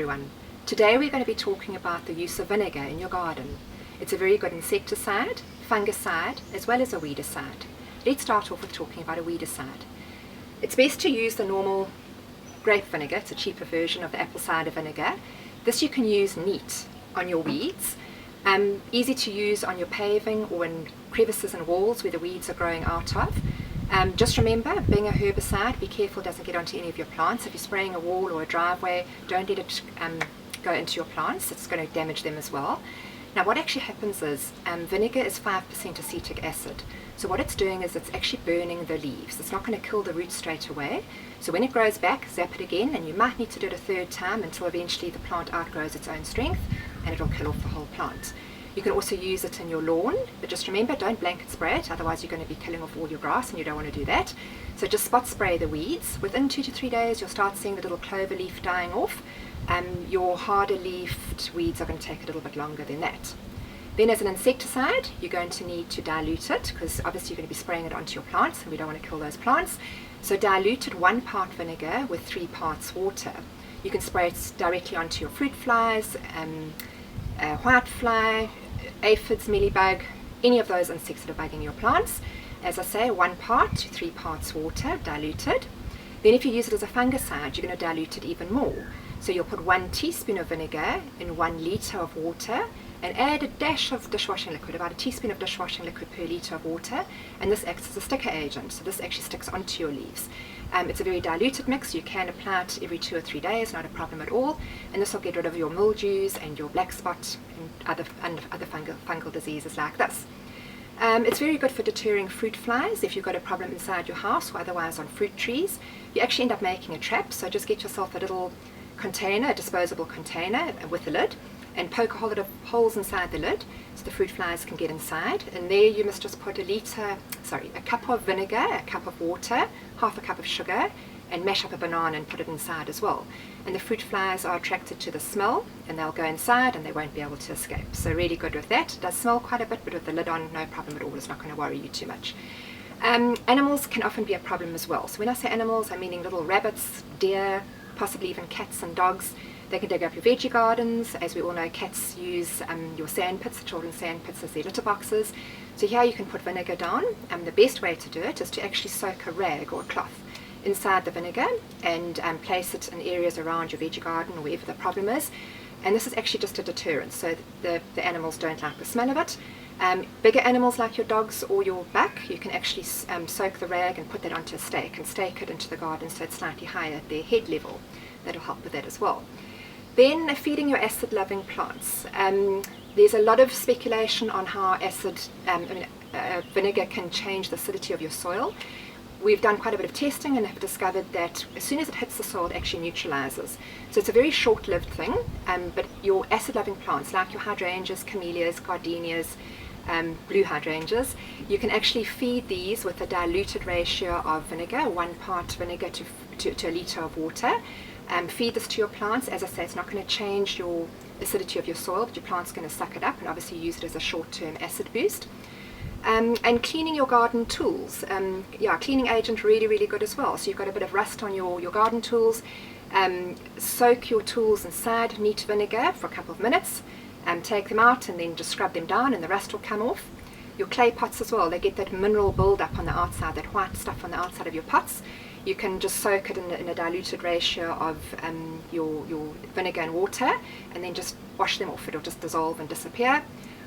everyone. Today we're going to be talking about the use of vinegar in your garden. It's a very good insecticide, fungicide, as well as a weedicide. Let's start off with talking about a weedicide. It's best to use the normal grape vinegar. It's a cheaper version of the apple cider vinegar. This you can use neat on your weeds. Easy to use on your paving or in crevices and walls where the weeds are growing out of. Just remember, being a herbicide, be careful it doesn't get onto any of your plants. If you're spraying a wall or a driveway, don't let it go into your plants. It's going to damage them as well. Now what actually happens is vinegar is 5% acetic acid. So what it's doing is it's actually burning the leaves. It's not going to kill the roots straight away. So when it grows back, zap it again, and you might need to do it a third time until eventually the plant outgrows its own strength and it'll kill off the whole plant. You can also use it in your lawn, but just remember, don't blanket spray it, otherwise you're going to be killing off all your grass and you don't want to do that. So just spot spray the weeds. Within 2 to 3 days you'll start seeing the little clover leaf dying off. Your harder leafed weeds are going to take a little bit longer than that. Then as an insecticide, you're going to need to dilute it, because obviously you're going to be spraying it onto your plants and we don't want to kill those plants. So dilute it 1 part vinegar with 3 parts water. You can spray it directly onto your fruit flies, whitefly, aphids, mealybug, any of those insects that are bugging your plants. As I say, 1 part to 3 parts water, diluted. Then if you use it as a fungicide, you're going to dilute it even more. So you'll put 1 teaspoon of vinegar in 1 litre of water and add a dash of dishwashing liquid, about a teaspoon of dishwashing liquid per litre of water, and this acts as a sticker agent, so this actually sticks onto your leaves. It's a very diluted mix. You can apply it every 2 or 3 days, not a problem at all, and this will get rid of your mildews and your black spot and other fungal diseases like this. It's very good for deterring fruit flies. If you've got a problem inside your house or otherwise on fruit trees, you actually end up making a trap. So just get yourself a little container, a disposable container with a lid, and poke a whole lot of holes inside the lid so the fruit flies can get inside. And there you must just put a cup of vinegar, a cup of water, half a cup of sugar, and mash up a banana and put it inside as well. And the fruit flies are attracted to the smell and they'll go inside and they won't be able to escape. So really good with that. It does smell quite a bit, but with the lid on, no problem at all. It's not going to worry you too much. Animals can often be a problem as well. So when I say animals, I'm meaning little rabbits, deer, possibly even cats and dogs. They can dig up your veggie gardens. As we all know, cats use your sand pits, the children's sand pits, as their litter boxes. So here you can put vinegar down. The best way to do it is to actually soak a rag or a cloth inside the vinegar and place it in areas around your veggie garden or wherever the problem is. And this is actually just a deterrent, so the animals don't like the smell of it. Bigger animals like your dogs or your buck, you can actually soak the rag and put that onto a stake and stake it into the garden so it's slightly higher at their head level. That'll help with that as well. Then feeding your acid-loving plants. There's a lot of speculation on how vinegar can change the acidity of your soil. We've done quite a bit of testing and have discovered that as soon as it hits the soil, it actually neutralizes. So it's a very short-lived thing, but your acid-loving plants, like your hydrangeas, camellias, gardenias, blue hydrangeas, you can actually feed these with a diluted ratio of vinegar, 1 part vinegar to a litre of water. Feed this to your plants. As I say, it's not going to change your acidity of your soil, but your plant's going to suck it up and obviously use it as a short-term acid boost. And cleaning your garden tools. Cleaning agent, really good as well. So you've got a bit of rust on your garden tools. Soak your tools inside neat vinegar for a couple of minutes. Take them out and then just scrub them down and the rust will come off. Your clay pots as well, they get that mineral build-up on the outside, that white stuff on the outside of your pots. You can just soak it in a diluted ratio of your vinegar and water and then just wash them off. It'll just dissolve and disappear.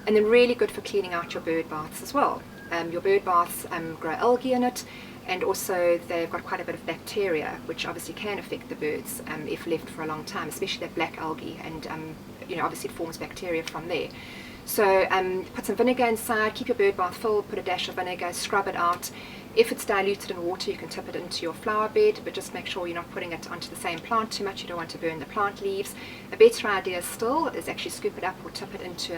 And then really good for cleaning out your bird baths as well. Your bird baths grow algae in it, and also they've got quite a bit of bacteria, which obviously can affect the birds if left for a long time, especially that black algae, and obviously it forms bacteria from there. So put some vinegar inside, keep your bird bath full, put a dash of vinegar, scrub it out. If it's diluted in water, you can tip it into your flower bed, but just make sure you're not putting it onto the same plant too much. You don't want to burn the plant leaves. A better idea still is actually scoop it up or tip it into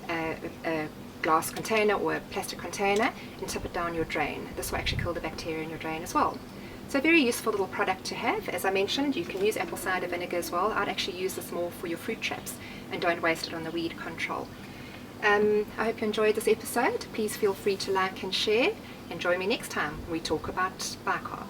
a glass container or a plastic container and tip it down your drain. This will actually kill the bacteria in your drain as well. So a very useful little product to have. As I mentioned, you can use apple cider vinegar as well. I'd actually use this more for your fruit traps and don't waste it on the weed control. I hope you enjoyed this episode. Please feel free to like and share, and join me next time when we talk about bicarb.